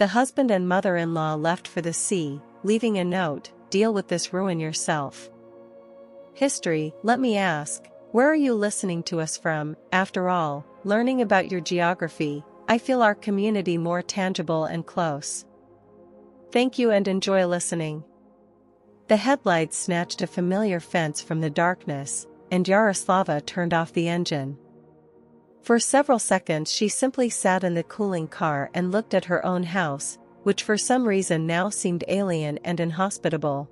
The husband and mother-in-law left for the sea, leaving a note, "Deal with this ruin yourself." History, let me ask, where are you listening to us from? After all, learning about your geography, I feel our community more tangible and close. Thank you and enjoy listening. The headlights snatched a familiar fence from the darkness, and Yaroslava turned off the engine. For several seconds she simply sat in the cooling car and looked at her own house, which for some reason now seemed alien and inhospitable.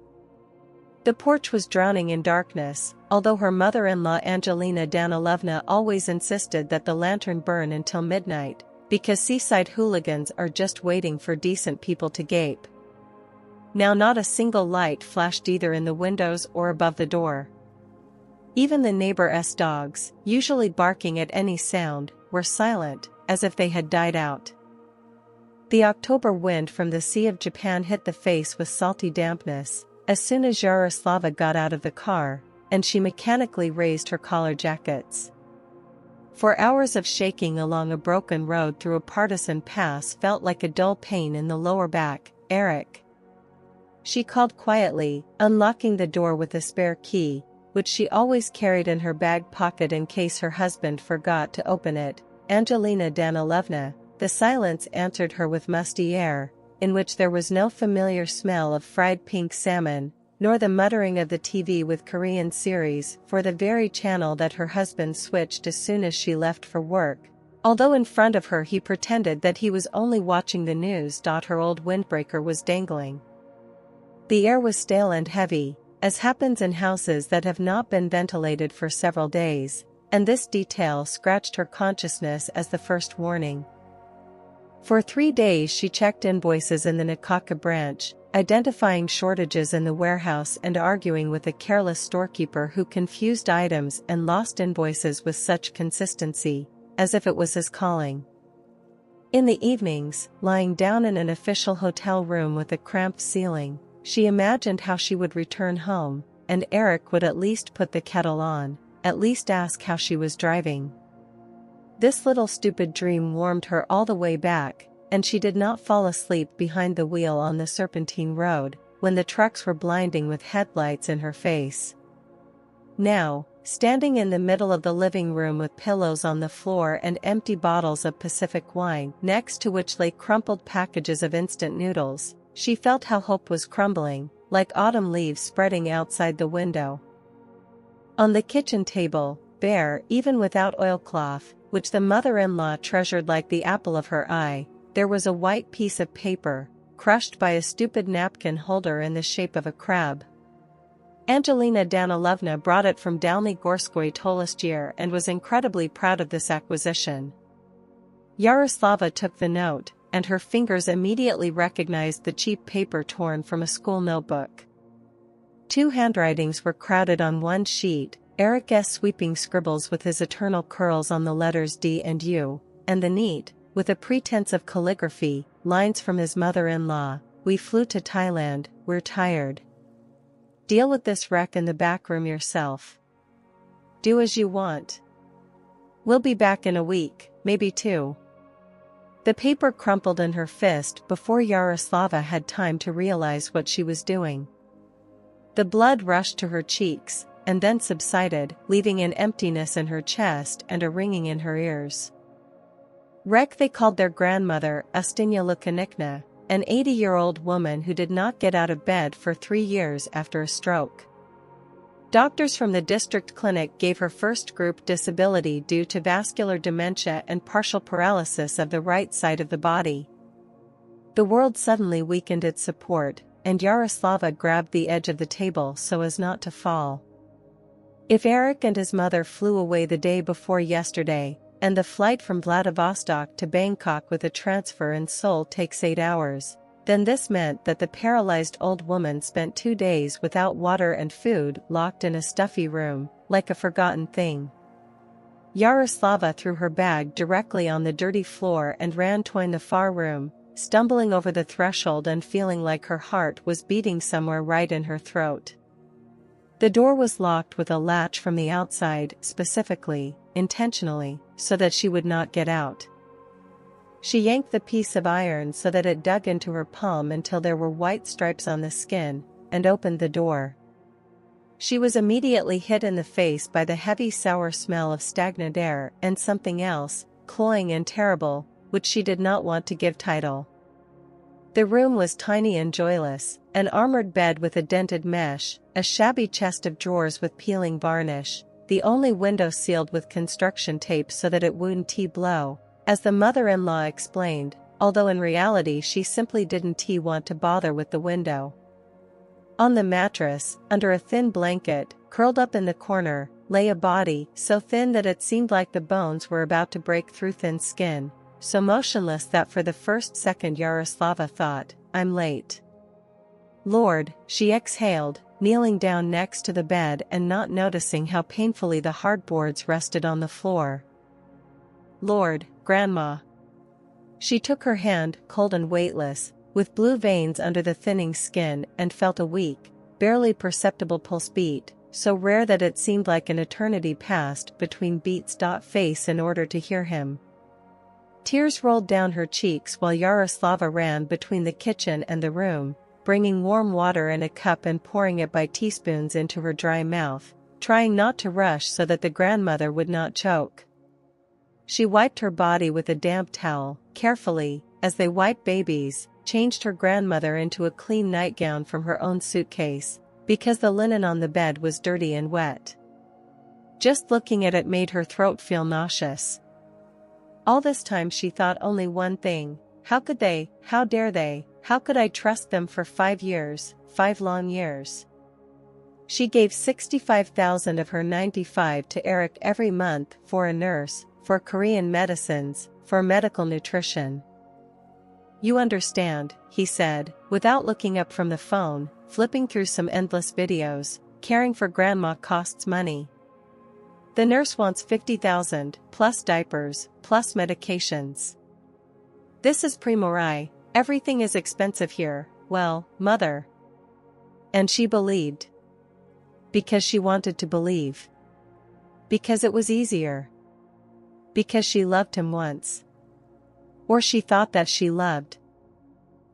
The porch was drowning in darkness, although her mother-in-law Angelina Danilovna always insisted that the lantern burn until midnight, because seaside hooligans are just waiting for decent people to gape. Now not a single light flashed either in the windows or above the door. Even the neighbor's dogs, usually barking at any sound, were silent, as if they had died out. The October wind from the Sea of Japan hit the face with salty dampness as soon as Yaroslava got out of the car, and she mechanically raised her collar jackets. For hours of shaking along a broken road through a partisan pass felt like a dull pain in the lower back. "Eric," she called quietly, unlocking the door with a spare key, which she always carried in her bag pocket in case her husband forgot to open it. "Angelina Danilovna." The silence answered her with musty air, in which there was no familiar smell of fried pink salmon, nor the muttering of the TV with Korean series for the very channel that her husband switched as soon as she left for work, although in front of her he pretended that he was only watching the news. Her old windbreaker was dangling. The air was stale and heavy, as happens in houses that have not been ventilated for several days, and this detail scratched her consciousness as the first warning. For 3 days she checked invoices in the Nakaka branch, identifying shortages in the warehouse and arguing with a careless storekeeper who confused items and lost invoices with such consistency, as if it was his calling. In the evenings, lying down in an official hotel room with a cramped ceiling, she imagined how she would return home, and Eric would at least put the kettle on, at least ask how she was driving. This little stupid dream warmed her all the way back, and she did not fall asleep behind the wheel on the serpentine road, when the trucks were blinding with headlights in her face. Now, standing in the middle of the living room with pillows on the floor and empty bottles of Pacific wine next to which lay crumpled packages of instant noodles, she felt how hope was crumbling, like autumn leaves spreading outside the window. On the kitchen table, bare even without oilcloth, which the mother-in-law treasured like the apple of her eye, there was a white piece of paper, crushed by a stupid napkin holder in the shape of a crab. Angelina Danilovna brought it from Dalny Gorskoy Tolostyr and was incredibly proud of this acquisition. Yaroslava took the note, and her fingers immediately recognized the cheap paper torn from a school notebook. 2 handwritings were crowded on one sheet, Eric's sweeping scribbles with his eternal curls on the letters D and U, and the neat, with a pretense of calligraphy, lines from his mother-in-law, "We flew to Thailand, we're tired. Deal with this wreck in the back room yourself. Do as you want. We'll be back in a week, maybe 2. The paper crumpled in her fist before Yaroslava had time to realize what she was doing. The blood rushed to her cheeks, and then subsided, leaving an emptiness in her chest and a ringing in her ears. Wreck they called their grandmother, Ustinya Lukanikna, an 80-year-old woman who did not get out of bed for 3 years after a stroke. Doctors from the district clinic gave her first group disability due to vascular dementia and partial paralysis of the right side of the body. The world suddenly weakened its support, and Yaroslava grabbed the edge of the table so as not to fall. If Eric and his mother flew away the day before yesterday, and the flight from Vladivostok to Bangkok with a transfer in Seoul takes 8 hours, then this meant that the paralyzed old woman spent 2 days without water and food, locked in a stuffy room, like a forgotten thing. Yaroslava threw her bag directly on the dirty floor and ran toward the far room, stumbling over the threshold and feeling like her heart was beating somewhere right in her throat. The door was locked with a latch from the outside, specifically, intentionally, so that she would not get out. She yanked the piece of iron so that it dug into her palm until there were white stripes on the skin, and opened the door. She was immediately hit in the face by the heavy sour smell of stagnant air and something else, cloying and terrible, which she did not want to give title. The room was tiny and joyless, an armored bed with a dented mesh, a shabby chest of drawers with peeling varnish, the only window sealed with construction tape so that it wouldn't blow, as the mother-in-law explained, although in reality she simply didn't want to bother with the window. On the mattress, under a thin blanket, curled up in the corner, lay a body so thin that it seemed like the bones were about to break through thin skin, so motionless that for the first second Yaroslava thought, "I'm late." "Lord," she exhaled, kneeling down next to the bed and not noticing how painfully the hardboards rested on the floor. "Lord, Grandma." She took her hand, cold and weightless, with blue veins under the thinning skin, and felt a weak, barely perceptible pulse beat, so rare that it seemed like an eternity passed between beats. Face in order to hear him. Tears rolled down her cheeks while Yaroslava ran between the kitchen and the room, bringing warm water in a cup and pouring it by teaspoons into her dry mouth, trying not to rush so that the grandmother would not choke. She wiped her body with a damp towel, carefully, as they wipe babies, changed her grandmother into a clean nightgown from her own suitcase, because the linen on the bed was dirty and wet. Just looking at it made her throat feel nauseous. All this time she thought only one thing: how could they, how dare they, how could I trust them for 5 years, 5 long years? She gave 65,000 of her 95 to Eric every month for a nurse, for Korean medicines, for medical nutrition. "You understand," he said, without looking up from the phone, flipping through some endless videos. "Caring for grandma costs money. The nurse wants 50,000, plus diapers, plus medications. This is Primorai, everything is expensive here, well, mother." And she believed. Because she wanted to believe. Because it was easier. Because she loved him once. Or she thought that she loved.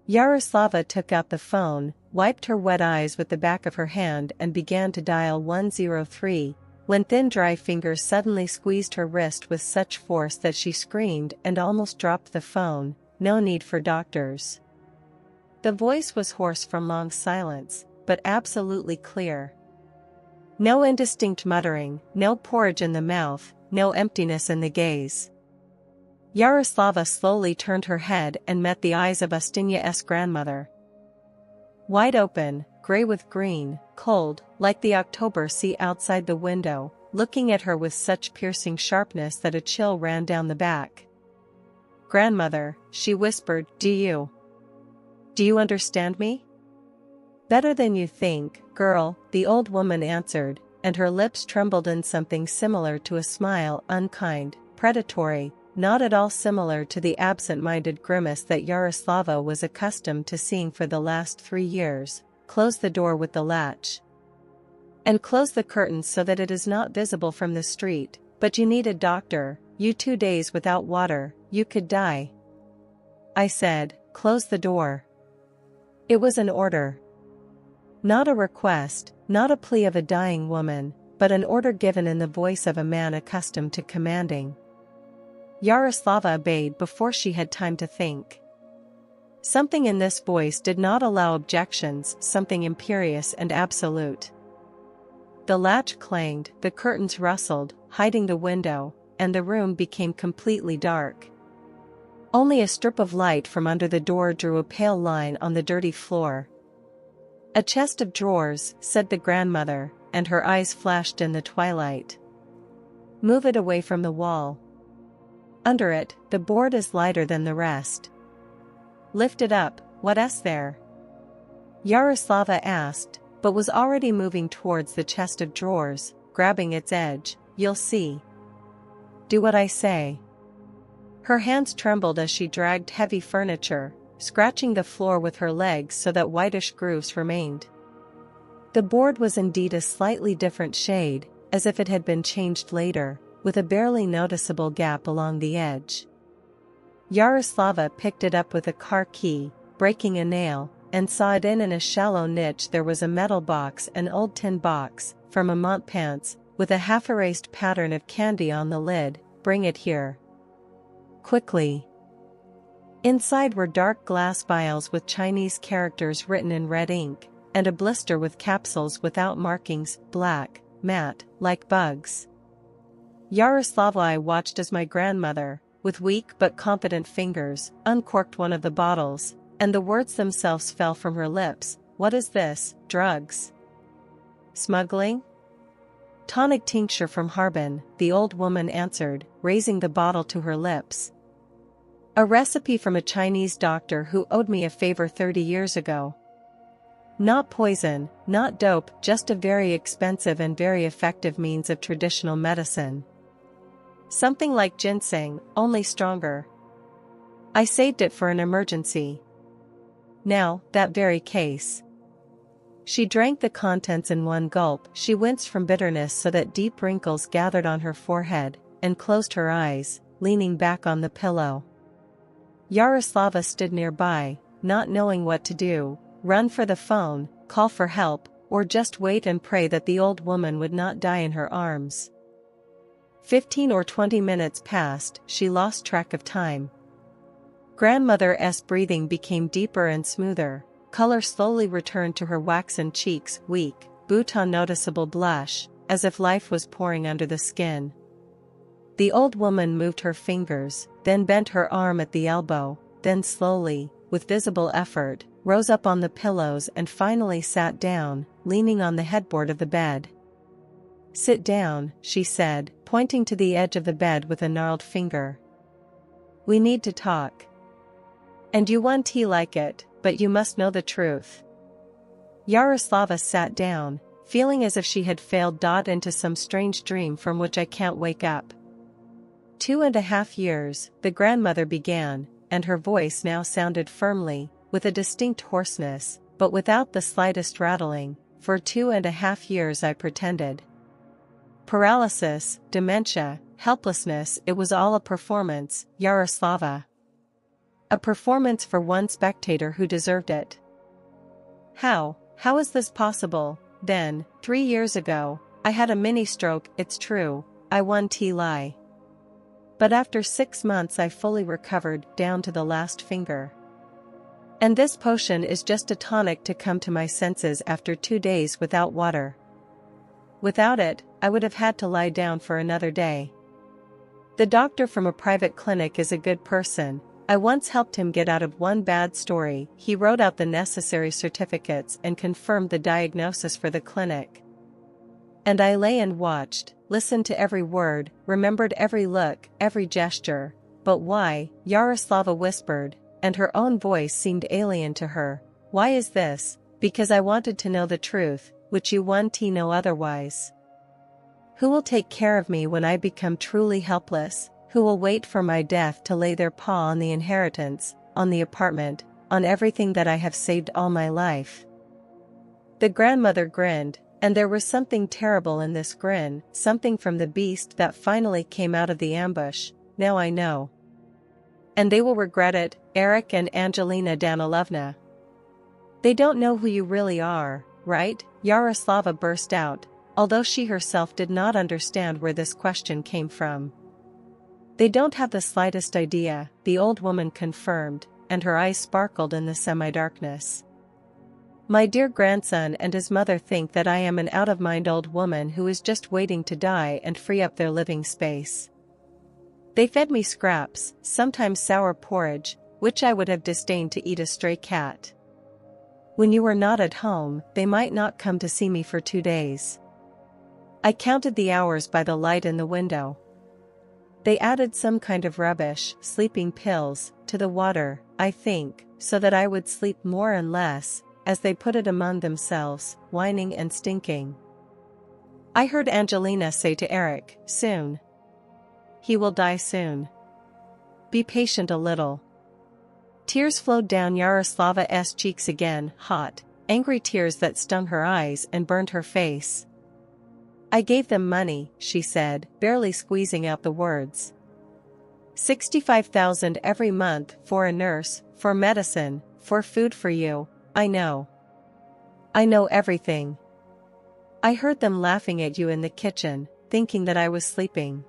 Yaroslava took out the phone, wiped her wet eyes with the back of her hand and began to dial 103, when thin dry fingers suddenly squeezed her wrist with such force that she screamed and almost dropped the phone. "No need for doctors." The voice was hoarse from long silence, but absolutely clear. No indistinct muttering, no porridge in the mouth, no emptiness in the gaze. Yaroslava slowly turned her head and met the eyes of Ustinia's grandmother. Wide open, gray with green, cold, like the October sea outside the window, looking at her with such piercing sharpness that a chill ran down the back. "Grandmother," she whispered, Do you understand me?" "Better than you think, girl," the old woman answered, and her lips trembled in something similar to a smile, unkind, predatory, not at all similar to the absent-minded grimace that Yaroslava was accustomed to seeing for the last 3 years. "Close the door with the latch. And close the curtains so that it is not visible from the street, but you need a doctor, you 2 days without water, you could die." I said, "Close the door." It was an order. Not a request, not a plea of a dying woman, but an order given in the voice of a man accustomed to commanding. Yaroslava obeyed before she had time to think. Something in this voice did not allow objections, something imperious and absolute. The latch clanged, the curtains rustled, hiding the window, and the room became completely dark. Only a strip of light from under the door drew a pale line on the dirty floor. "A chest of drawers," said the grandmother, and her eyes flashed in the twilight. "Move it away from the wall. Under it, the board is lighter than the rest." "Lift it up, what's there?" Yaroslava asked, but was already moving towards the chest of drawers, grabbing its edge. "You'll see." "Do what I say." Her hands trembled as she dragged heavy furniture, scratching the floor with her legs so that whitish grooves remained. The board was indeed a slightly different shade, as if it had been changed later, with a barely noticeable gap along the edge. Yaroslava picked it up with a car key, breaking a nail, and saw it in a shallow niche. There was a metal box, an old tin box, from a Montpants, with a half-erased pattern of candy on the lid. Bring it here. Quickly. Inside were dark glass vials with Chinese characters written in red ink, and a blister with capsules without markings, black, matte, like bugs. Yaroslava watched as my grandmother, with weak but confident fingers, uncorked one of the bottles, and the words themselves fell from her lips. What is this, drugs? Smuggling? Tonic tincture from Harbin, the old woman answered, raising the bottle to her lips. A recipe from a Chinese doctor who owed me a favor 30 years ago. Not poison, not dope, just a very expensive and very effective means of traditional medicine. Something like ginseng, only stronger. I saved it for an emergency. Now, that very case. She drank the contents in one gulp. She winced from bitterness so that deep wrinkles gathered on her forehead, and closed her eyes, leaning back on the pillow. Yaroslava stood nearby, not knowing what to do, run for the phone, call for help, or just wait and pray that the old woman would not die in her arms. 15 or 20 minutes passed. She lost track of time. Grandmother's breathing became deeper and smoother. Color slowly returned to her waxen cheeks, weak, but a noticeable blush, as if life was pouring under the skin. The old woman moved her fingers, then bent her arm at the elbow, then slowly, with visible effort, rose up on the pillows and finally sat down, leaning on the headboard of the bed. Sit down, she said, pointing to the edge of the bed with a gnarled finger. We need to talk. And you want tea like it, but you must know the truth. Yaroslava sat down, feeling as if she had failed into some strange dream from which I can't wake up. 2.5 years, the grandmother began, and her voice now sounded firmly, with a distinct hoarseness, but without the slightest rattling. For 2.5 years I pretended. Paralysis, dementia, helplessness, it was all a performance, Yaroslava. A performance for one spectator who deserved it. How is this possible? Then, 3 years ago, I had a mini-stroke. It's true, I won lie. But after 6 months I fully recovered, down to the last finger. And this potion is just a tonic to come to my senses after 2 days without water. Without it, I would have had to lie down for another day. The doctor from a private clinic is a good person. I once helped him get out of one bad story. He wrote out the necessary certificates and confirmed the diagnosis for the clinic. And I lay and watched, listened to every word, remembered every look, every gesture. But why? Yaroslava whispered, and her own voice seemed alien to her. Why is this? Because I wanted to know the truth, which you want to know otherwise. Who will take care of me when I become truly helpless? Who will wait for my death to lay their paw on the inheritance, on the apartment, on everything that I have saved all my life? The grandmother grinned, and there was something terrible in this grin, something from the beast that finally came out of the ambush. Now I know. And they will regret it, Eric and Angelina Danilovna. They don't know who you really are, right? Yaroslava burst out, although she herself did not understand where this question came from. They don't have the slightest idea, the old woman confirmed, and her eyes sparkled in the semi-darkness. My dear grandson and his mother think that I am an out-of-mind old woman who is just waiting to die and free up their living space. They fed me scraps, sometimes sour porridge, which I would have disdained to eat a stray cat. When you were not at home, they might not come to see me for 2 days. I counted the hours by the light in the window. They added some kind of rubbish, sleeping pills, to the water, I think, so that I would sleep more and less, as they put it among themselves, whining and stinking. I heard Angelina say to Eric, soon. He will die soon. Be patient a little. Tears flowed down Yaroslava's cheeks again, hot, angry tears that stung her eyes and burned her face. I gave them money, she said, barely squeezing out the words. 65,000 every month for a nurse, for medicine, for food for you. I know. I know everything. I heard them laughing at you in the kitchen, thinking that I was sleeping.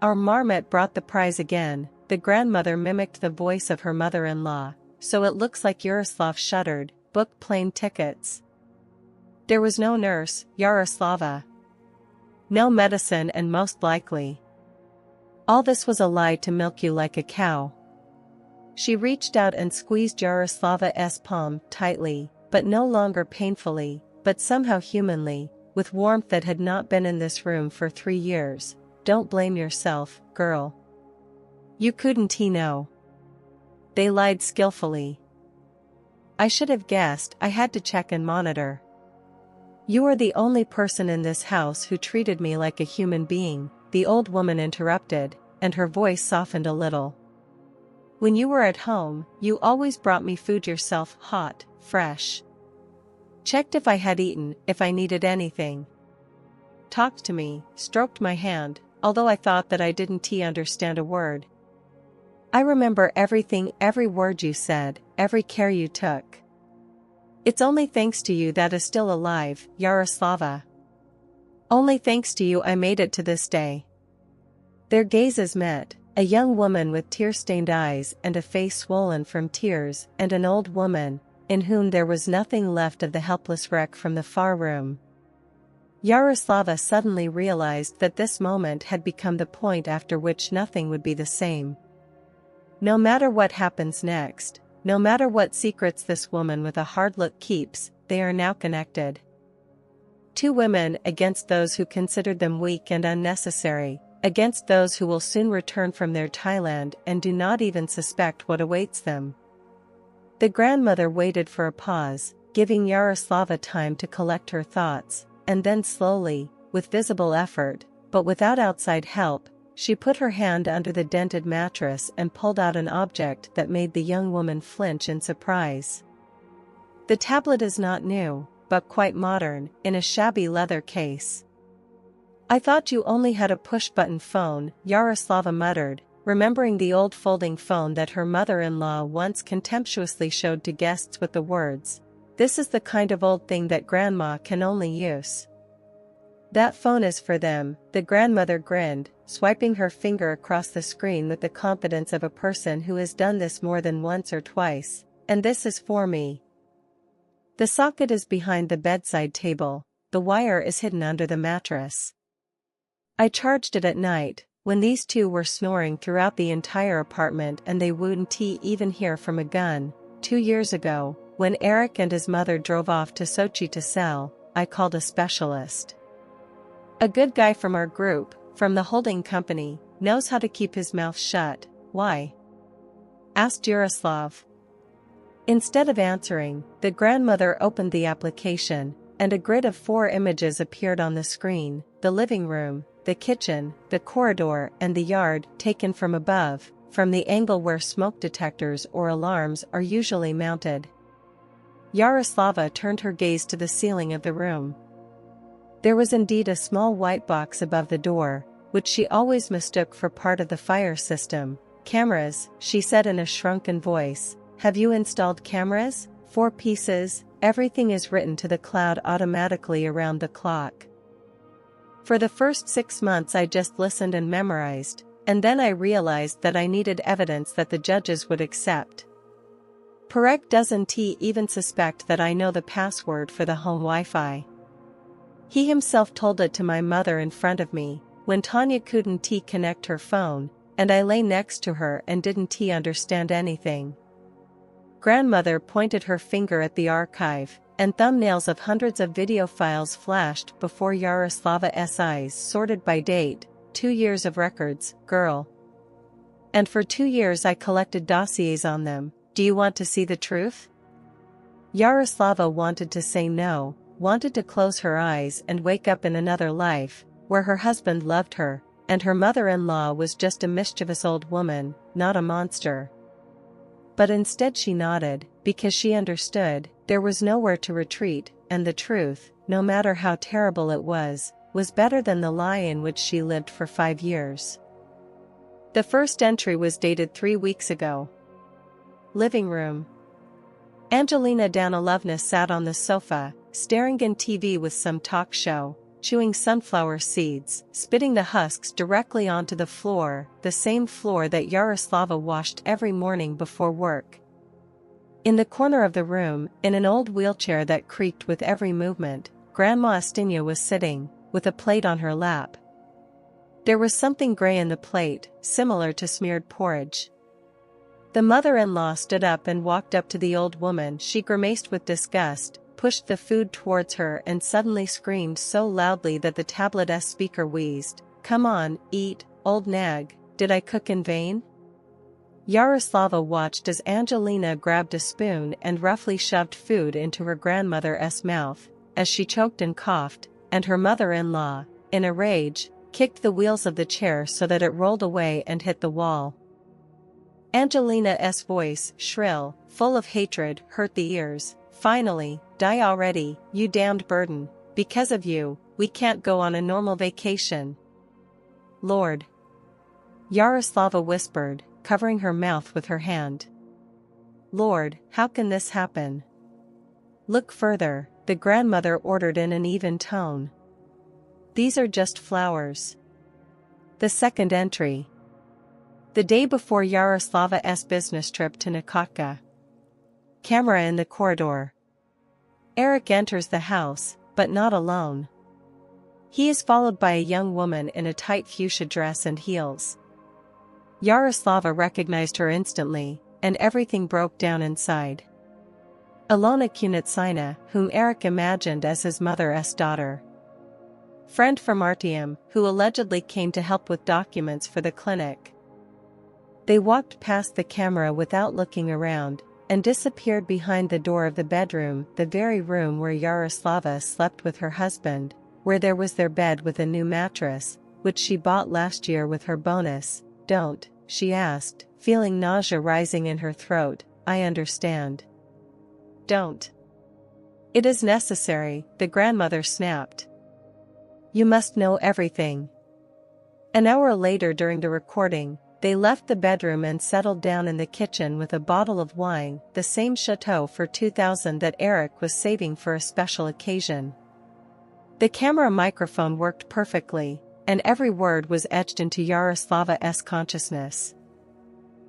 Our marmot brought the prize again. The grandmother mimicked the voice of her mother-in-law, so it looks like Yaroslav shuddered. Book plane tickets. There was no nurse, Yaroslava. No medicine, and most likely all this was a lie to milk you like a cow. She reached out and squeezed Yaroslava's palm tightly, but no longer painfully, but somehow humanly, with warmth that had not been in this room for 3 years. Don't blame yourself, girl. You couldn't know. They lied skillfully. I should have guessed. I had to check and monitor. You are the only person in this house who treated me like a human being, the old woman interrupted, and her voice softened a little. When you were at home, you always brought me food yourself, hot, fresh. Checked if I had eaten, if I needed anything. Talked to me, stroked my hand, although I thought that I didn't understand a word. I remember everything, every word you said, every care you took. It's only thanks to you that is still alive, Yaroslava. Only thanks to you I made it to this day. Their gazes met, a young woman with tear-stained eyes and a face swollen from tears, and an old woman, in whom there was nothing left of the helpless wreck from the far room. Yaroslava suddenly realized that this moment had become the point after which nothing would be the same. No matter what happens next, no matter what secrets this woman with a hard look keeps, they are now connected. Two women against those who considered them weak and unnecessary, against those who will soon return from their Thailand and do not even suspect what awaits them. The grandmother waited for a pause, giving Yaroslava time to collect her thoughts, and then slowly, with visible effort, but without outside help, she put her hand under the dented mattress and pulled out an object that made the young woman flinch in surprise. The tablet is not new, but quite modern, in a shabby leather case. I thought you only had a push-button phone, Yaroslava muttered, remembering the old folding phone that her mother-in-law once contemptuously showed to guests with the words, "This is the kind of old thing that grandma can only use." That phone is for them, the grandmother grinned, swiping her finger across the screen with the confidence of a person who has done this more than once or twice, and this is for me. The socket is behind the bedside table, the wire is hidden under the mattress. I charged it at night, when these two were snoring throughout the entire apartment and they wouldn't even hear from a gun. 2 years ago, when Eric and his mother drove off to Sochi to sell, I called a specialist. A good guy from our group, from the holding company, knows how to keep his mouth shut. Why? Asked Yaroslav. Instead of answering, the grandmother opened the application, and a grid of 4 images appeared on the screen: the living room, the kitchen, the corridor, and the yard, taken from above, from the angle where smoke detectors or alarms are usually mounted. Yaroslava turned her gaze to the ceiling of the room. There was indeed a small white box above the door, which she always mistook for part of the fire system. "Cameras," she said in a shrunken voice. "Have you installed cameras?" 4 pieces, everything is written to the cloud automatically around the clock. For the first 6 months I just listened and memorized, and then I realized that I needed evidence that the judges would accept. Parek doesn't even suspect that I know the password for the home Wi-Fi. He himself told it to my mother in front of me, when Tanya couldn't connect her phone, and I lay next to her and didn't understand anything. Grandmother pointed her finger at the archive, and thumbnails of hundreds of video files flashed before Yaroslava's eyes, sorted by date. 2 years of records, girl. And for 2 years I collected dossiers on them. Do you want to see the truth? Yaroslava wanted to say no, wanted to close her eyes and wake up in another life, where her husband loved her, and her mother-in-law was just a mischievous old woman, not a monster. But instead she nodded, because she understood, there was nowhere to retreat, and the truth, no matter how terrible it was better than the lie in which she lived for 5 years. The first entry was dated 3 weeks ago. Living room. Angelina Danilovna sat on the sofa, staring at TV with some talk show, chewing sunflower seeds, spitting the husks directly onto the floor, the same floor that Yaroslava washed every morning before work. In the corner of the room, in an old wheelchair that creaked with every movement, Grandma Ustenia was sitting, with a plate on her lap. There was something gray in the plate, similar to smeared porridge. The mother-in-law stood up and walked up to the old woman. She grimaced with disgust, pushed the food towards her and suddenly screamed so loudly that the tablet's speaker wheezed, "Come on, eat, old nag, did I cook in vain?" Yaroslava watched as Angelina grabbed a spoon and roughly shoved food into her grandmother's mouth, as she choked and coughed, and her mother-in-law, in a rage, kicked the wheels of the chair so that it rolled away and hit the wall. Angelina's voice, shrill, full of hatred, hurt the ears. "Finally, die already, you damned burden. Because of you, we can't go on a normal vacation." "Lord," Yaroslava whispered, covering her mouth with her hand. "Lord, how can this happen?" "Look further," the grandmother ordered in an even tone. "These are just flowers." The second entry. The day before Yaroslava's business trip to Nikotka. Camera in the corridor. Eric enters the house, but not alone. He is followed by a young woman in a tight fuchsia dress and heels. Yaroslava recognized her instantly, and everything broke down inside. Ilona Kunitsina, whom Eric imagined as his mother's daughter. Friend from Artyom, who allegedly came to help with documents for the clinic. They walked past the camera without looking around, and disappeared behind the door of the bedroom, the very room where Yaroslava slept with her husband, where there was their bed with a new mattress, which she bought last year with her bonus. "Don't," she asked, feeling nausea rising in her throat. "I understand." "Don't." "It is necessary," the grandmother snapped. "You must know everything." An hour later during the recording, they left the bedroom and settled down in the kitchen with a bottle of wine, the same Chateau for 2000 that Eric was saving for a special occasion. The camera microphone worked perfectly, and every word was etched into Yaroslava's consciousness.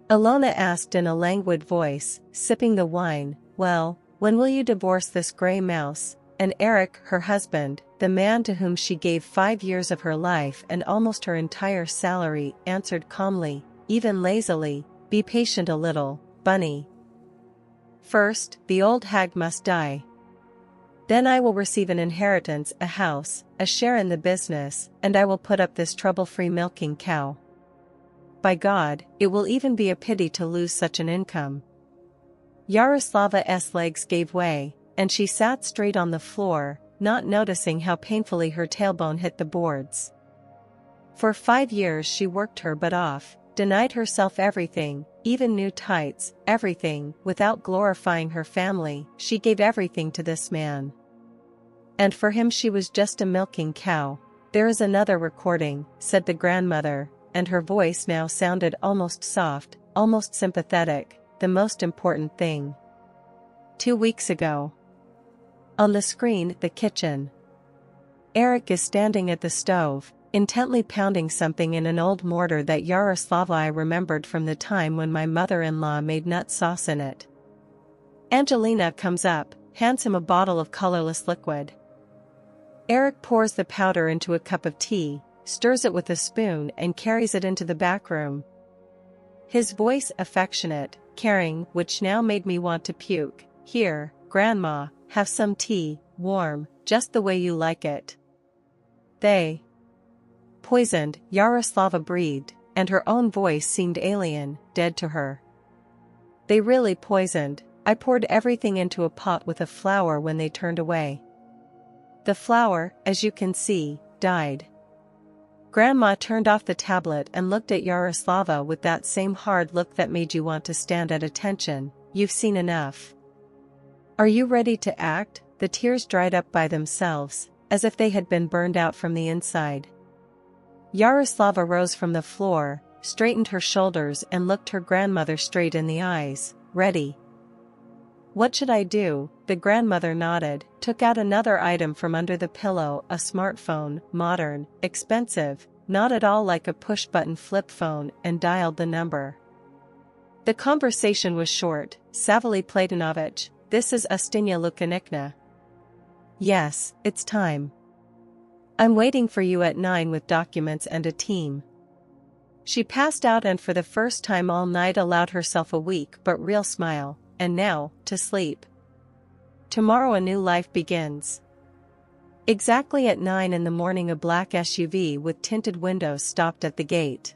Ilona asked in a languid voice, sipping the wine, "Well, when will you divorce this gray mouse?" And Eric, her husband, the man to whom she gave 5 years of her life and almost her entire salary, answered calmly, even lazily, "Be patient a little, Bunny. First, the old hag must die. Then I will receive an inheritance, a house, a share in the business, and I will put up this trouble-free milking cow. By God, it will even be a pity to lose such an income." Yaroslava's legs gave way, and she sat straight on the floor, not noticing how painfully her tailbone hit the boards. For 5 years she worked her butt off, denied herself everything, even new tights, everything, without glorifying her family. She gave everything to this man. And for him she was just a milking cow. "There is another recording," said the grandmother, and her voice now sounded almost soft, almost sympathetic. "The most important thing. 2 weeks ago. On the screen, the kitchen. Eric is standing at the stove, intently pounding something in an old mortar that Yaroslava remembered from the time when my mother-in-law made nut sauce in it. Angelina comes up, hands him a bottle of colorless liquid. Eric pours the powder into a cup of tea, stirs it with a spoon and carries it into the back room. His voice affectionate, caring, which now made me want to puke. "Here, Grandma, have some tea, warm, just the way you like it." "They poisoned," Yaroslava breathed, and her own voice seemed alien, dead to her. "They really poisoned. I poured everything into a pot with a flower when they turned away. The flower, as you can see, died." Grandma turned off the tablet and looked at Yaroslava with that same hard look that made you want to stand at attention. "You've seen enough. Are you ready to act?" The tears dried up by themselves, as if they had been burned out from the inside. Yaroslava rose from the floor, straightened her shoulders and looked her grandmother straight in the eyes. Ready? What should I do? The grandmother nodded, took out another item from under the pillow, a smartphone, modern, expensive, not at all like a push-button flip phone, and dialed the number. The conversation was short. Savely Platonovich, this is Ustinya Lukanikna. Yes, it's time. I'm waiting for you at 9 with documents and a team. She passed out and for the first time all night allowed herself a weak but real smile. And now, to sleep. Tomorrow a new life begins. Exactly at 9 in the morning a black SUV with tinted windows stopped at the gate.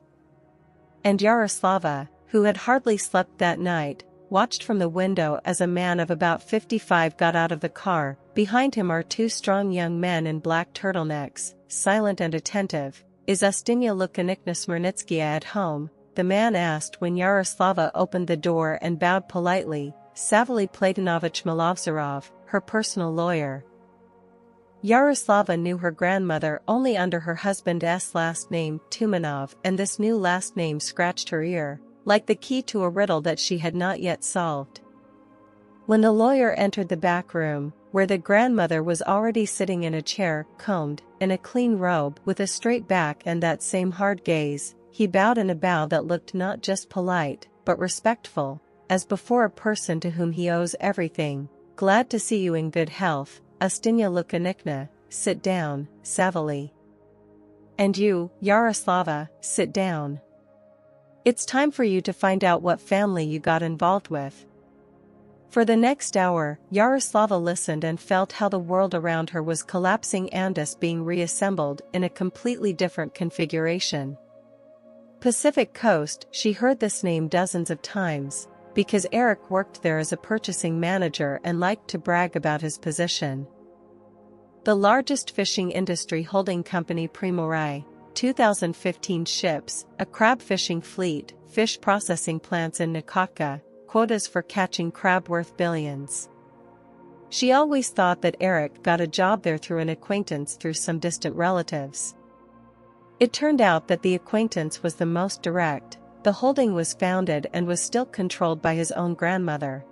And Yaroslava, who had hardly slept that night, watched from the window as a man of about 55 got out of the car. Behind him are two strong young men in black turtlenecks, silent and attentive. Is Ustinya Lukanikna Smernitskaya at home? The man asked when Yaroslava opened the door and bowed politely. Savely Platonovich Malovzarov, her personal lawyer. Yaroslava knew her grandmother only under her husband's last name, Tumanov, and this new last name scratched her ear, like the key to a riddle that she had not yet solved. When the lawyer entered the back room, where the grandmother was already sitting in a chair, combed, in a clean robe, with a straight back and that same hard gaze, he bowed in a bow that looked not just polite, but respectful, as before a person to whom he owes everything. Glad to see you in good health, Ustinya Lukanikna. Sit down, Savely. And you, Yaroslava, sit down. It's time for you to find out what family you got involved with. For the next hour, Yaroslava listened and felt how the world around her was collapsing and us being reassembled in a completely different configuration. Pacific Coast, she heard this name dozens of times, because Eric worked there as a purchasing manager and liked to brag about his position. The largest fishing industry holding company Primorai, 2015 ships, a crab fishing fleet, fish processing plants in Nikotka, quotas for catching crab worth billions. She always thought that Eric got a job there through an acquaintance through some distant relatives. It turned out that the acquaintance was the most direct. The holding was founded and was still controlled by his own grandmother.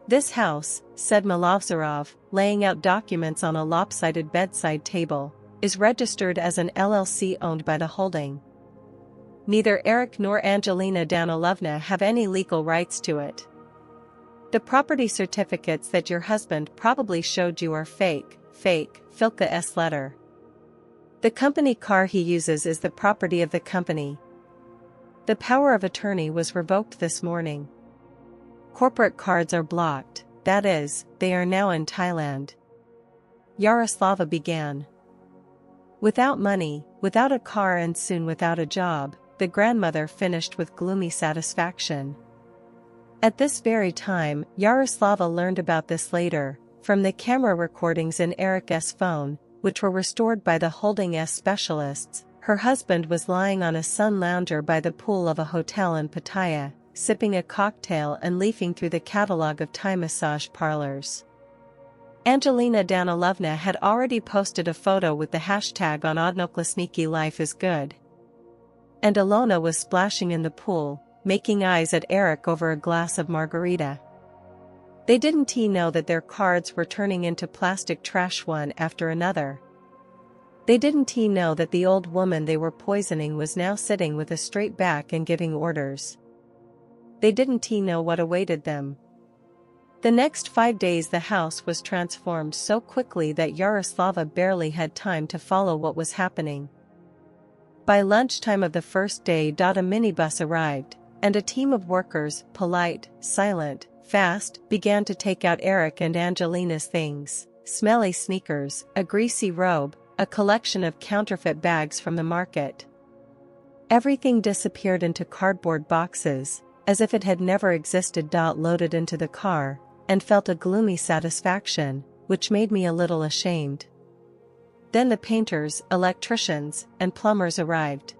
This house, said Malovzarov, laying out documents on a lopsided bedside table, is registered as an LLC owned by the holding. Neither Eric nor Angelina Danilovna have any legal rights to it. The property certificates that your husband probably showed you are fake, Filka S. letter. The company car he uses is the property of the company. The power of attorney was revoked this morning. Corporate cards are blocked, that is, they are now in Thailand. Yaroslava began. Without money, without a car and soon without a job, the grandmother finished with gloomy satisfaction. At this very time, Yaroslava learned about this later, from the camera recordings in Eric's phone, which were restored by the Holding specialists. Her husband was lying on a sun lounger by the pool of a hotel in Pattaya, sipping a cocktail and leafing through the catalog of Thai massage parlors. Angelina Danilovna had already posted a photo with the hashtag on Odnoklasniki life is good. And Alona was splashing in the pool, making eyes at Eric over a glass of margarita. They didn't know that their cards were turning into plastic trash one after another. They didn't know that the old woman they were poisoning was now sitting with a straight back and giving orders. They didn't know what awaited them. The next 5 days the house was transformed so quickly that Yaroslava barely had time to follow what was happening. By lunchtime of the first day, a minibus arrived, and a team of workers, polite, silent, fast, began to take out Eric and Angelina's things: smelly sneakers, a greasy robe, a collection of counterfeit bags from the market. Everything disappeared into cardboard boxes, as if it had never existed. Loaded into the car, and felt a gloomy satisfaction, which made me a little ashamed. Then the painters, electricians, and plumbers arrived.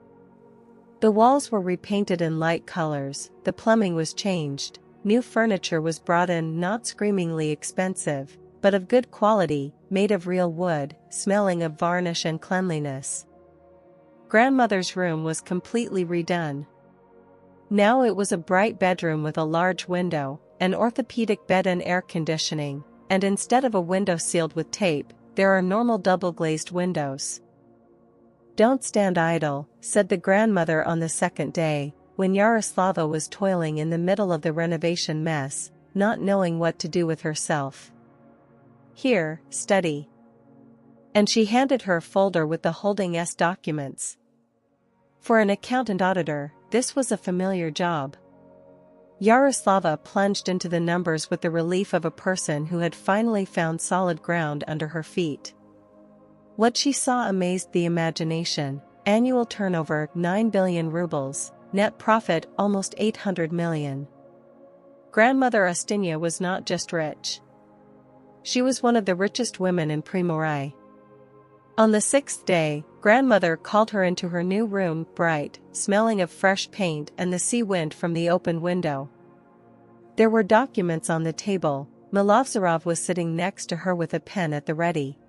The walls were repainted in light colors, the plumbing was changed, new furniture was brought in, not screamingly expensive, but of good quality, made of real wood, smelling of varnish and cleanliness. Grandmother's room was completely redone. Now it was a bright bedroom with a large window, an orthopedic bed and air conditioning, and instead of a window sealed with tape, there are normal double-glazed windows. "Don't stand idle," said the grandmother on the second day, when Yaroslava was toiling in the middle of the renovation mess, not knowing what to do with herself. "Here, study." And she handed her a folder with the Holding S documents. For an accountant auditor, this was a familiar job. Yaroslava plunged into the numbers with the relief of a person who had finally found solid ground under her feet. What she saw amazed the imagination: annual turnover 9 billion rubles, net profit almost 800 million. Grandmother Ustinya was not just rich. She was one of the richest women in Primorai. On the sixth day, grandmother called her into her new room, bright, smelling of fresh paint and the sea wind from the open window. There were documents on the table. Milovzarov was sitting next to her with a pen at the ready.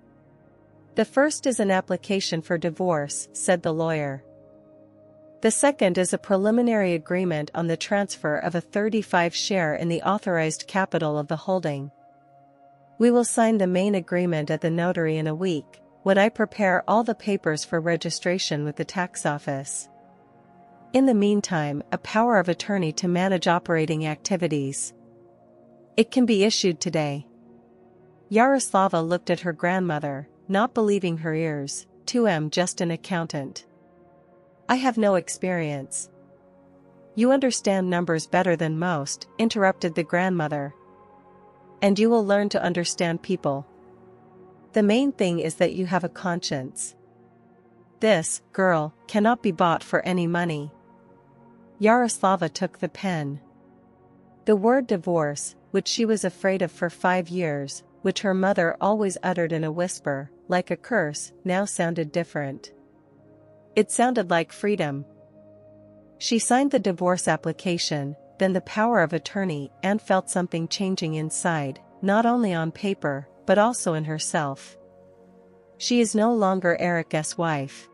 "The first is an application for divorce," said the lawyer. "The second is a preliminary agreement on the transfer of a 35 share in the authorized capital of the holding. We will sign the main agreement at the notary in a week, when I prepare all the papers for registration with the tax office. In the meantime, a power of attorney to manage operating activities. It can be issued today." Yaroslava looked at her grandmother, not believing her ears. "I'm just an accountant. I have no experience." "You understand numbers better than most," interrupted the grandmother. "And you will learn to understand people. The main thing is that you have a conscience. This, girl, cannot be bought for any money." Yaroslava took the pen. The word divorce, which she was afraid of for 5 years, which her mother always uttered in a whisper, like a curse, now sounded different. It sounded like freedom. She signed the divorce application, then the power of attorney, and felt something changing inside, not only on paper, but also in herself. She is no longer Eric's wife.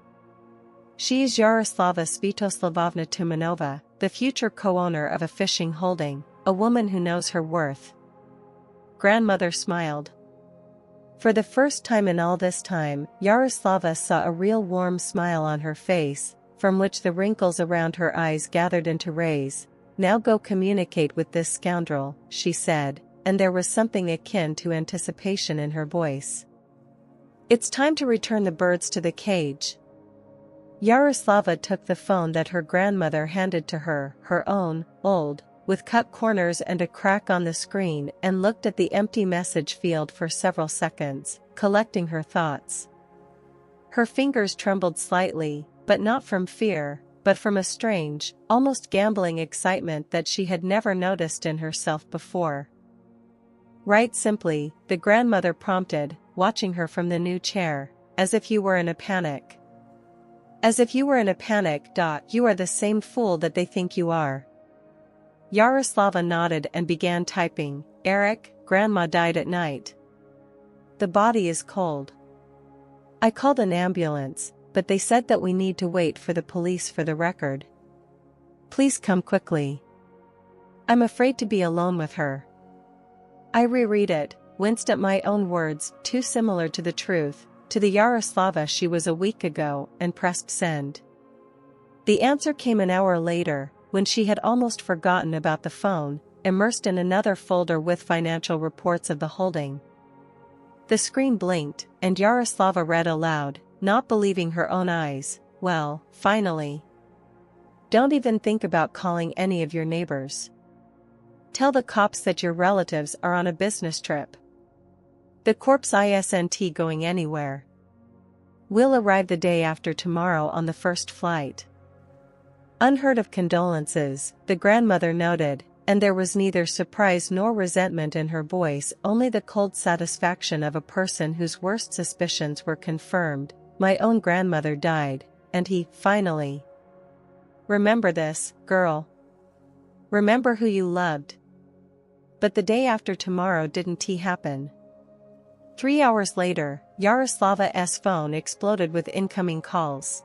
She is Yaroslava Sviatoslavovna Tumanova, the future co-owner of a fishing holding, a woman who knows her worth. Grandmother smiled. For the first time in all this time, Yaroslava saw a real warm smile on her face, from which the wrinkles around her eyes gathered into rays. "Now go communicate with this scoundrel," she said, and there was something akin to anticipation in her voice. "It's time to return the birds to the cage." Yaroslava took the phone that her grandmother handed to her, her own, old, with cut corners and a crack on the screen, and looked at the empty message field for several seconds, collecting her thoughts. Her fingers trembled slightly, but not from fear, but from a strange, almost gambling excitement that she had never noticed in herself before. "Write simply," the grandmother prompted, watching her from the new chair, "as if you were in a panic." "As if you were in a panic. You are the same fool that they think you are." Yaroslava nodded and began typing. "Eric, Grandma died at night. The body is cold. I called an ambulance, but they said that we need to wait for the police for the record. Please come quickly. I'm afraid to be alone with her." I reread it, winced at my own words, too similar to the truth, to the Yaroslava she was a week ago, and pressed send. The answer came an hour later, when she had almost forgotten about the phone, immersed in another folder with financial reports of the holding. The screen blinked, and Yaroslava read aloud, not believing her own eyes. "Well, finally. Don't even think about calling any of your neighbors. Tell the cops that your relatives are on a business trip. The corpse isn't going anywhere. We'll arrive the day after tomorrow on the first flight." Unheard of condolences, the grandmother noted, and there was neither surprise nor resentment in her voice, only the cold satisfaction of a person whose worst suspicions were confirmed. "My own grandmother died, and he, finally. Remember this, girl. Remember who you loved. But the day after tomorrow didn't happen." 3 hours later, Yaroslava's phone exploded with incoming calls.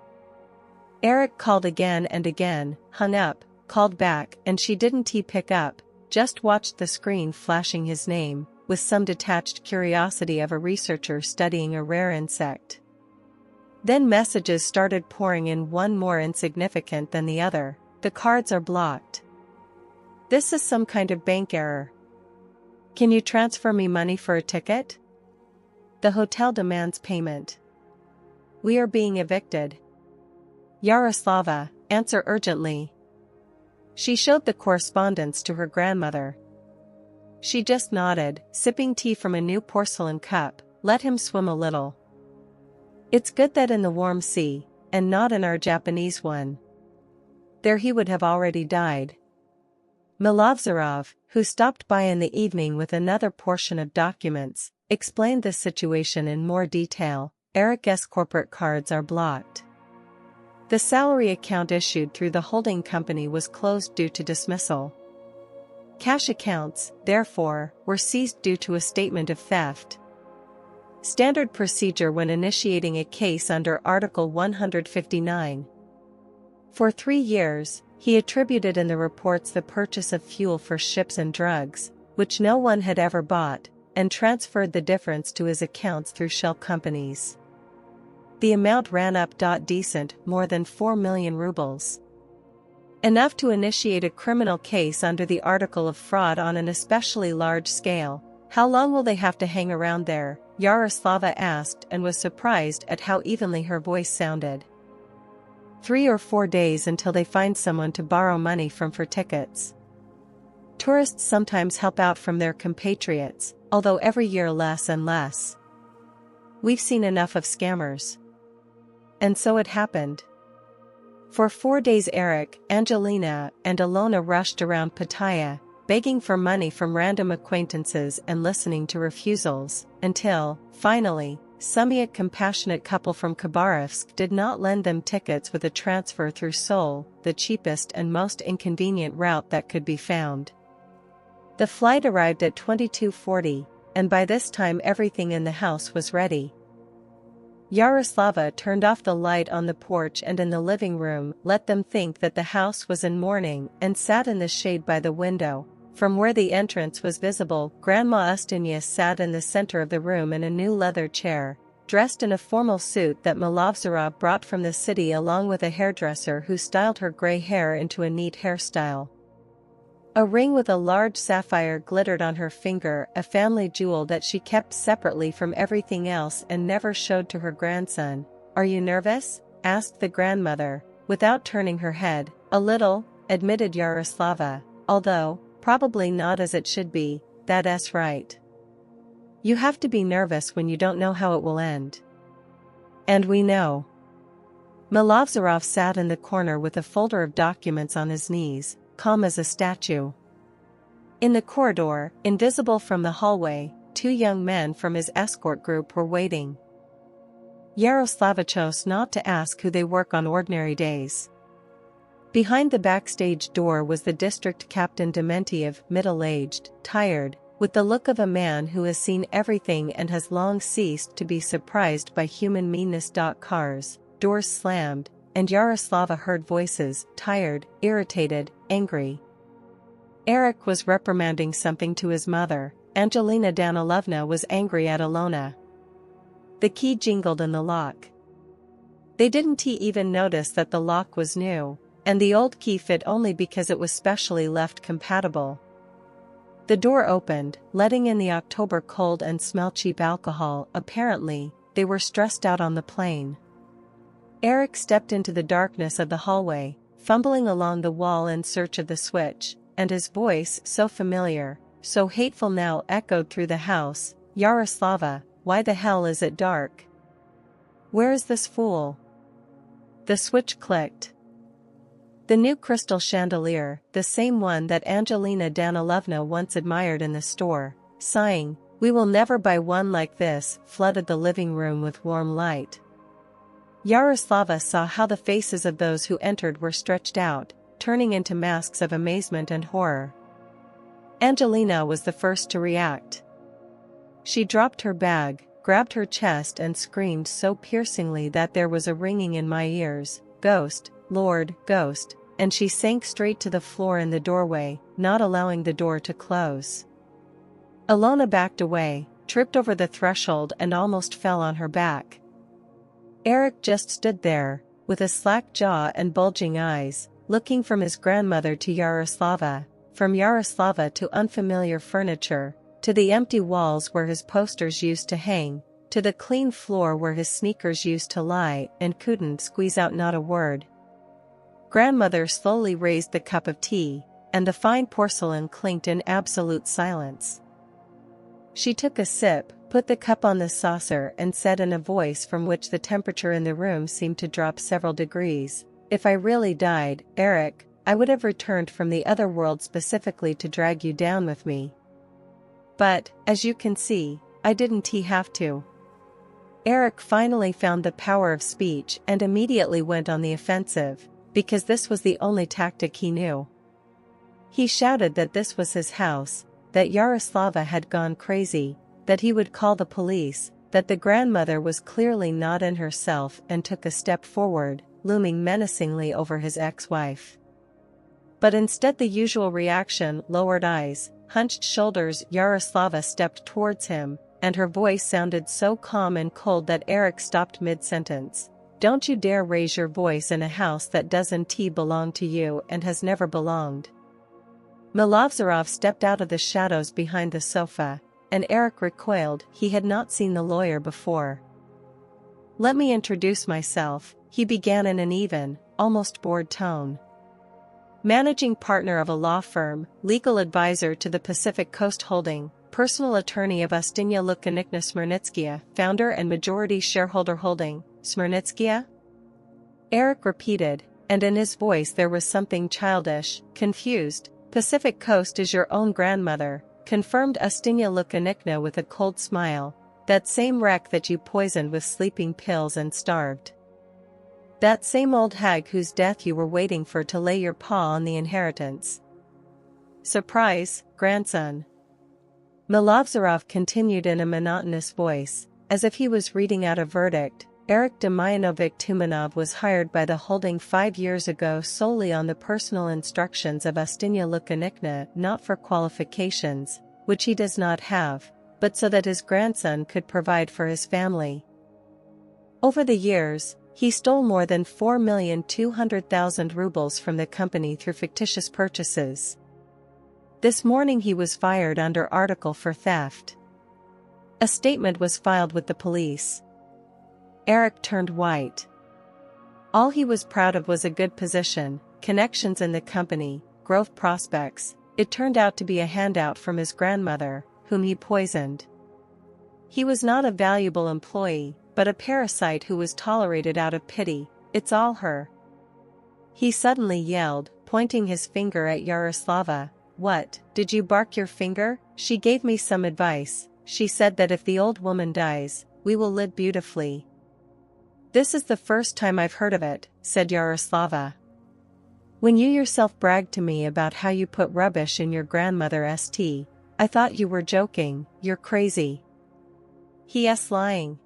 Eric called again and again, hung up, called back, and she didn't pick up, just watched the screen flashing his name, with some detached curiosity of a researcher studying a rare insect. Then messages started pouring in, one more insignificant than the other. The cards are blocked. This is some kind of bank error. Can you transfer me money for a ticket? The hotel demands payment. We are being evicted. Yaroslava, answer urgently. She showed the correspondence to her grandmother. She just nodded, sipping tea from a new porcelain cup. Let him swim a little. It's good that in the warm sea, and not in our Japanese one. There he would have already died. Milovzarov, who stopped by in the evening with another portion of documents, explained the situation in more detail. Eric's corporate cards are blocked. The salary account issued through the holding company was closed due to dismissal. Cash accounts, therefore, were seized due to a statement of theft. Standard procedure when initiating a case under Article 159. For 3 years, he attributed in the reports the purchase of fuel for ships and drugs, which no one had ever bought, and transferred the difference to his accounts through shell companies. The amount ran up. Decent, more than 4 million rubles. Enough to initiate a criminal case under the article of fraud on an especially large scale. How long will they have to hang around there? Yaroslava asked and was surprised at how evenly her voice sounded. 3 or 4 days until they find someone to borrow money from for tickets. Tourists sometimes help out from their compatriots, although every year less and less. We've seen enough of scammers. And so it happened. For 4 days Eric, Angelina, and Alona rushed around Pattaya, begging for money from random acquaintances and listening to refusals, until, finally, some compassionate couple from Khabarovsk did not lend them tickets with a transfer through Seoul, the cheapest and most inconvenient route that could be found. The flight arrived at 22:40, and by this time everything in the house was ready. Yaroslava turned off the light on the porch and in the living room, let them think that the house was in mourning, and sat in the shade by the window. From where the entrance was visible, Grandma Ustinya sat in the center of the room in a new leather chair, dressed in a formal suit that Milovzarov brought from the city along with a hairdresser who styled her gray hair into a neat hairstyle. A ring with a large sapphire glittered on her finger, a family jewel that she kept separately from everything else and never showed to her grandson. "Are you nervous?" asked the grandmother, without turning her head. "A little," admitted Yaroslava, "although, probably not as it should be, that's right. You have to be nervous when you don't know how it will end. And we know." Milovzarov sat in the corner with a folder of documents on his knees, calm as a statue. In the corridor, invisible from the hallway, 2 young men from his escort group were waiting. Yaroslava chose not to ask who they work on ordinary days. Behind the backstage door was the district captain Dementiev, middle-aged, tired, with the look of a man who has seen everything and has long ceased to be surprised by human meanness. Cars, doors slammed, and Yaroslava heard voices, tired, irritated, angry. Eric was reprimanding something to his mother. Angelina Danilovna was angry at Alona. The key jingled in the lock. They didn't even notice that the lock was new, and the old key fit only because it was specially left compatible. The door opened, letting in the October cold and smell cheap alcohol. Apparently, they were stressed out on the plane. Eric stepped into the darkness of the hallway, fumbling along the wall in search of the switch, and his voice, so familiar, so hateful now, echoed through the house. "Yaroslava, why the hell is it dark? Where is this fool?" The switch clicked. The new crystal chandelier, the same one that Angelina Danilovna once admired in the store, sighing, "We will never buy one like this," flooded the living room with warm light. Yaroslava saw how the faces of those who entered were stretched out, turning into masks of amazement and horror. Angelina was the first to react. She dropped her bag, grabbed her chest and screamed so piercingly that there was a ringing in my ears. Ghost, Lord, Ghost," and she sank straight to the floor in the doorway, not allowing the door to close. Ilona backed away, tripped over the threshold and almost fell on her back. Eric just stood there, with a slack jaw and bulging eyes, looking from his grandmother to Yaroslava, from Yaroslava to unfamiliar furniture, to the empty walls where his posters used to hang, to the clean floor where his sneakers used to lie, and couldn't squeeze out not a word. Grandmother slowly raised the cup of tea, and the fine porcelain clinked in absolute silence. She took a sip, put the cup on the saucer and said in a voice from which the temperature in the room seemed to drop several degrees, "If I really died, Eric, I would have returned from the other world specifically to drag you down with me. But, as you can see, I didn't have to." Eric finally found the power of speech and immediately went on the offensive, because this was the only tactic he knew. He shouted that this was his house, that Yaroslava had gone crazy, that he would call the police, that the grandmother was clearly not in herself, and took a step forward, looming menacingly over his ex-wife. But instead the usual reaction, lowered eyes, hunched shoulders. Yaroslava stepped towards him, and her voice sounded so calm and cold that Eric stopped mid-sentence. "Don't you dare raise your voice in a house that doesn't belong to you and has never belonged." Milovzorov stepped out of the shadows behind the sofa, and Eric recoiled. He had not seen the lawyer before. "Let me introduce myself," he began in an even, almost bored tone. "Managing partner of a law firm, legal advisor to the Pacific Coast Holding, personal attorney of Ustinya Lukyanivna Smernitskaya, founder and majority shareholder Holding, Smernitskaya?" Eric repeated, and in his voice there was something childish, confused. "Pacific Coast is your own grandmother," confirmed Ustinya Lukyanivna with a cold smile. "That same wreck that you poisoned with sleeping pills and starved. That same old hag whose death you were waiting for to lay your paw on the inheritance. Surprise, grandson." Milovzorov continued in a monotonous voice, as if he was reading out a verdict. "Eric Demyanovich Tumanov was hired by the holding 5 years ago solely on the personal instructions of Ustinya Lukyanivna, not for qualifications, which he does not have, but so that his grandson could provide for his family. Over the years, he stole more than 4,200,000 rubles from the company through fictitious purchases. This morning he was fired under article for theft. A statement was filed with the police." Eric turned white. All he was proud of was a good position, connections in the company, growth prospects. It turned out to be a handout from his grandmother, whom he poisoned. He was not a valuable employee, but a parasite who was tolerated out of pity. "It's all her," he suddenly yelled, pointing his finger at Yaroslava. "What, did you bark your finger? She gave me some advice. She said that if the old woman dies, we will live beautifully." "This is the first time I've heard of it," said Yaroslava. "When you yourself bragged to me about how you put rubbish in your grandmother's tea, I thought you were joking. You're crazy." "He's lying.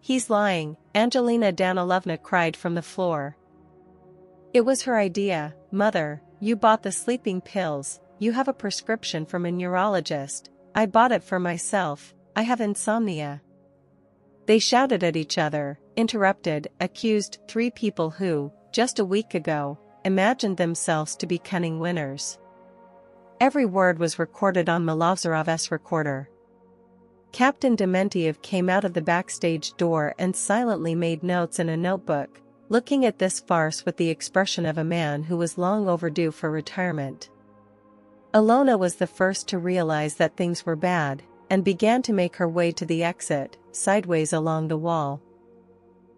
He's lying," Angelina Danilovna cried from the floor. "It was her idea, mother. You bought the sleeping pills. You have a prescription from a neurologist. I bought it for myself. I have insomnia." They shouted at each other, interrupted, accused 3 people who, just a week ago, imagined themselves to be cunning winners. Every word was recorded on Milovzorov's recorder. Captain Dementiev came out of the backstage door and silently made notes in a notebook, looking at this farce with the expression of a man who was long overdue for retirement. Ilona was the first to realize that things were bad, and began to make her way to the exit, sideways along the wall.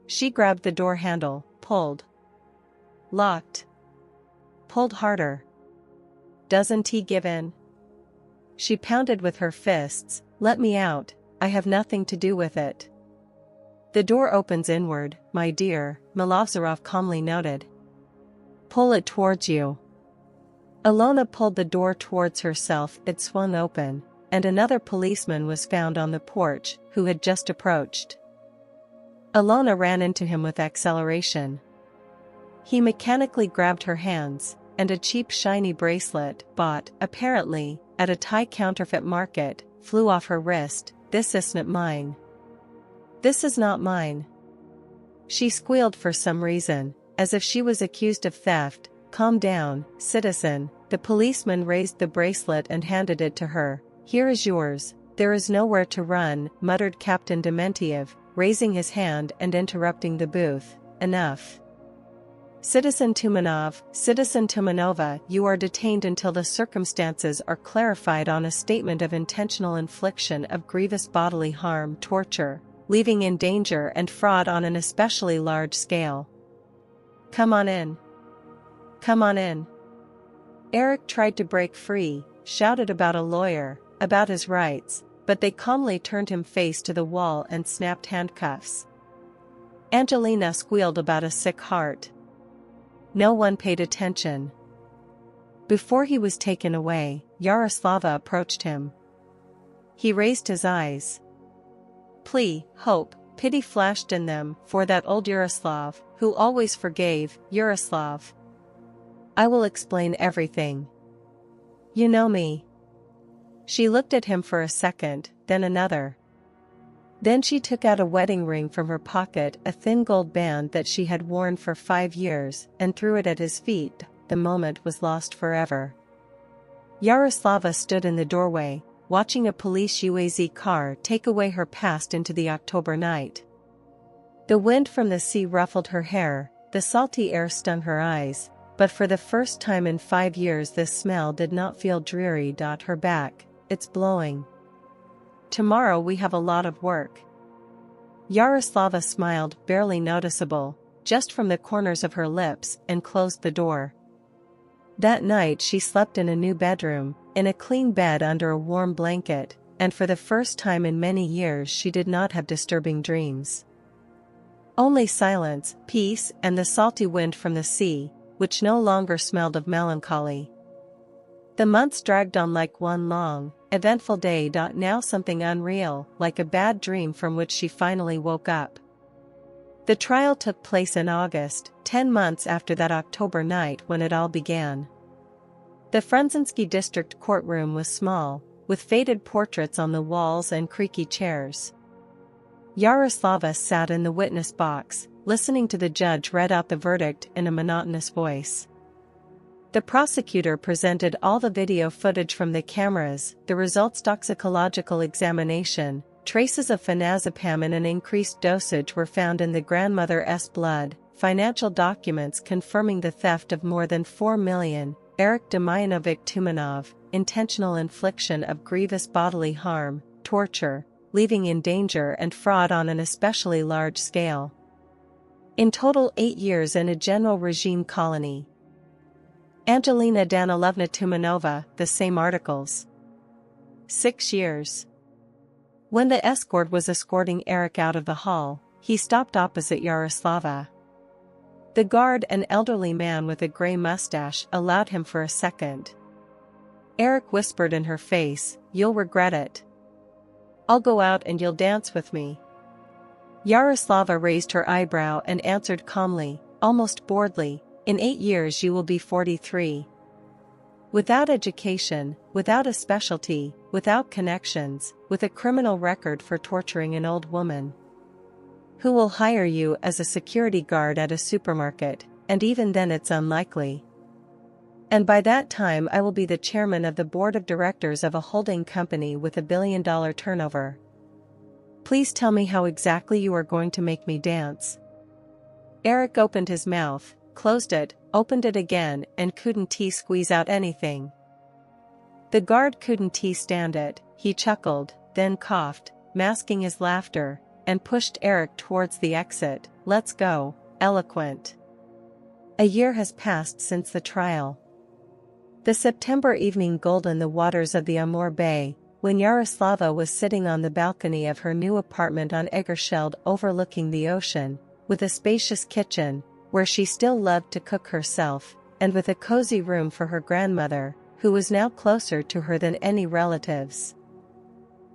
She grabbed the door handle, pulled. Locked. Pulled harder. "Doesn't he give in?" She pounded with her fists. "Let me out, I have nothing to do with it." "The door opens inward, my dear," Milovzorov calmly noted. "Pull it towards you." Ilona pulled the door towards herself. It swung open, and another policeman was found on the porch, who had just approached. Ilona ran into him with acceleration. He mechanically grabbed her hands, and a cheap shiny bracelet, bought, apparently, at a Thai counterfeit market, flew off her wrist. "This isn't mine. This is not mine." She squealed for some reason, as if she was accused of theft. "Calm down, citizen." The policeman raised the bracelet and handed it to her. "Here is yours. There is nowhere to run," muttered Captain Dementiev, raising his hand and interrupting the booth. "Enough. Citizen Tumanova, you are detained until the circumstances are clarified on a statement of intentional infliction of grievous bodily harm, torture, leaving in danger and fraud on an especially large scale. Come on in. Come on in." Eric tried to break free, shouted about a lawyer, about his rights, but they calmly turned him face to the wall and snapped handcuffs. Angelina squealed about a sick heart. No one paid attention. Before he was taken away, Yaroslava approached him. He raised his eyes. Plea, hope, pity flashed in them for that old Yaroslav, who always forgave. "Yaroslav, I will explain everything. You know me." She looked at him for a second, then another. Then she took out a wedding ring from her pocket, a thin gold band that she had worn for 5 years, and threw it at his feet. The moment was lost forever. Yaroslava stood in the doorway, watching a police UAZ car take away her past into the October night. The wind from the sea ruffled her hair, the salty air stung her eyes, but for the first time in 5 years this smell did not feel dreary. Her back, "It's blowing. Tomorrow we have a lot of work." Yaroslava smiled, barely noticeable, just from the corners of her lips, and closed the door. That night she slept in a new bedroom, in a clean bed under a warm blanket, and for the first time in many years she did not have disturbing dreams. Only silence, peace, and the salty wind from the sea, which no longer smelled of melancholy. The months dragged on like one long, eventful day. Now something unreal, like a bad dream from which she finally woke up. The trial took place in August, 10 months after that October night when it all began. The Frunzinski district courtroom was small, with faded portraits on the walls and creaky chairs. Yaroslava sat in the witness box, listening to the judge read out the verdict in a monotonous voice. The prosecutor presented all the video footage from the cameras, the results toxicological examination. Traces of phenazepam in an increased dosage were found in the grandmother's blood, financial documents confirming the theft of more than 4 million, Eric Demyanovich Tumanov, intentional infliction of grievous bodily harm, torture, leaving in danger and fraud on an especially large scale. In total 8 years in a general regime colony. Angelina Danilovna Tumanova, the same articles. 6 years. When the escort was escorting Eric out of the hall, he stopped opposite Yaroslava. The guard, an elderly man with a gray mustache, allowed him for a second. Eric whispered in her face, "You'll regret it. I'll go out and you'll dance with me." Yaroslava raised her eyebrow and answered calmly, almost boredly, "In 8 years you will be 43. Without education, without a specialty, without connections, with a criminal record for torturing an old woman. Who will hire you as a security guard at a supermarket, and even then it's unlikely. And by that time I will be the chairman of the board of directors of a holding company with $1 billion turnover. Please tell me how exactly you are going to make me dance." Eric opened his mouth, closed it, opened it again, and couldn't squeeze out anything. The guard couldn't stand it. He chuckled, then coughed, masking his laughter, and pushed Eric towards the exit. "Let's go, eloquent." A year has passed since the trial. The September evening goldened the waters of the Amur Bay, when Yaroslava was sitting on the balcony of her new apartment on Egerscheld overlooking the ocean, with a spacious kitchen, where she still loved to cook herself, and with a cozy room for her grandmother, who was now closer to her than any relatives.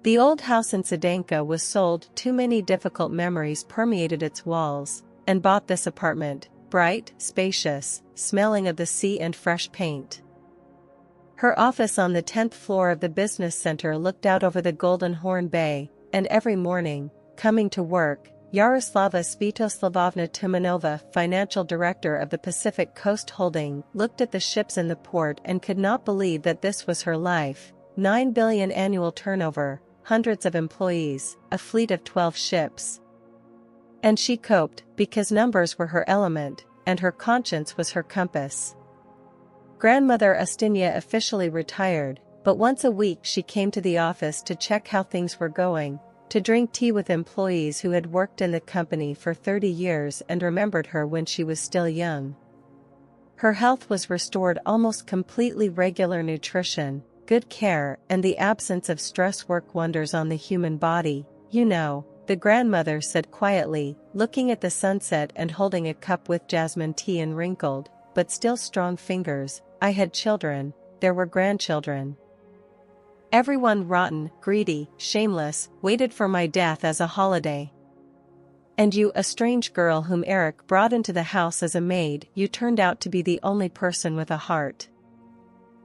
The old house in Sedanka was sold. Too many difficult memories permeated its walls, and bought this apartment, bright, spacious, smelling of the sea and fresh paint. Her office on the 10th floor of the business center looked out over the Golden Horn Bay, and every morning, coming to work, Yaroslava Svitoslavovna Tumanova, financial director of the Pacific Coast Holding, looked at the ships in the port and could not believe that this was her life. 9 billion annual turnover, hundreds of employees, a fleet of 12 ships. And she coped, because numbers were her element, and her conscience was her compass. Grandmother Ustinya officially retired, but once a week she came to the office to check how things were going, to drink tea with employees who had worked in the company for 30 years and remembered her when she was still young. Her health was restored almost completely. Regular nutrition, good care, and the absence of stress work wonders on the human body, you know, the grandmother said quietly, looking at the sunset and holding a cup with jasmine tea in wrinkled, but still strong fingers. I had children, there were grandchildren. Everyone rotten, greedy, shameless, waited for my death as a holiday. And you, a strange girl whom Eric brought into the house as a maid, you turned out to be the only person with a heart.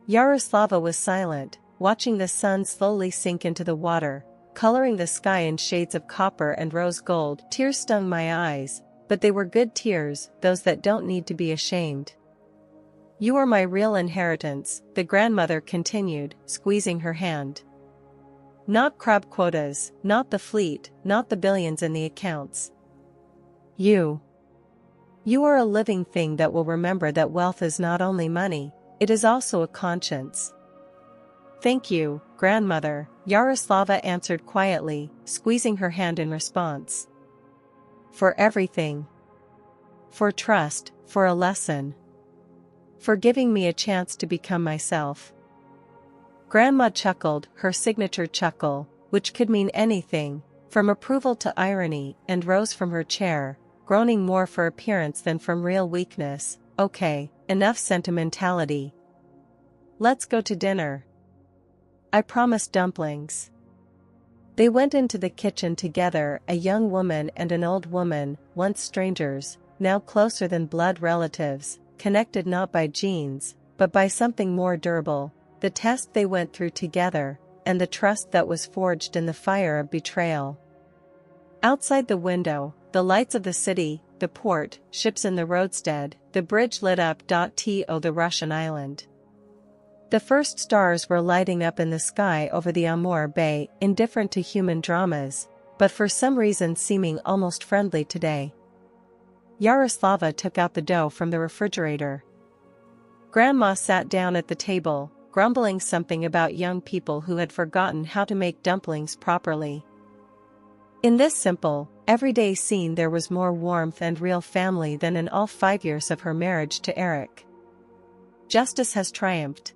Yaroslava was silent, watching the sun slowly sink into the water, coloring the sky in shades of copper and rose gold. Tears stung my eyes, but they were good tears, those that don't need to be ashamed. You are my real inheritance, the grandmother continued, squeezing her hand. Not crab quotas, not the fleet, not the billions in the accounts. You. You are a living thing that will remember that wealth is not only money, it is also a conscience. Thank you, grandmother, Yaroslava answered quietly, squeezing her hand in response. For everything. For trust, for a lesson. For giving me a chance to become myself. Grandma chuckled, her signature chuckle, which could mean anything, from approval to irony, and rose from her chair, groaning more for appearance than from real weakness. Okay, enough sentimentality. Let's go to dinner. I promised dumplings. They went into the kitchen together, a young woman and an old woman, once strangers, now closer than blood relatives. Connected not by genes, but by something more durable, the test they went through together, and the trust that was forged in the fire of betrayal. Outside the window, the lights of the city, the port, ships in the roadstead, the bridge lit up. To the Russian island. The first stars were lighting up in the sky over the Amur Bay, indifferent to human dramas, but for some reason seeming almost friendly today. Yaroslava took out the dough from the refrigerator. Grandma sat down at the table, grumbling something about young people who had forgotten how to make dumplings properly. In this simple, everyday scene there was more warmth and real family than in all 5 years of her marriage to Eric. Justice has triumphed.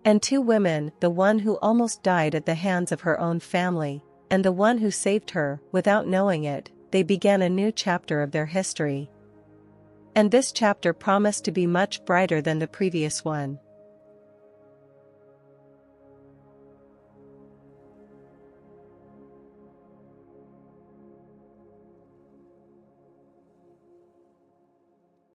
And 2 women, the one who almost died at the hands of her own family, and the one who saved her, without knowing it, they began a new chapter of their history. And this chapter promised to be much brighter than the previous one.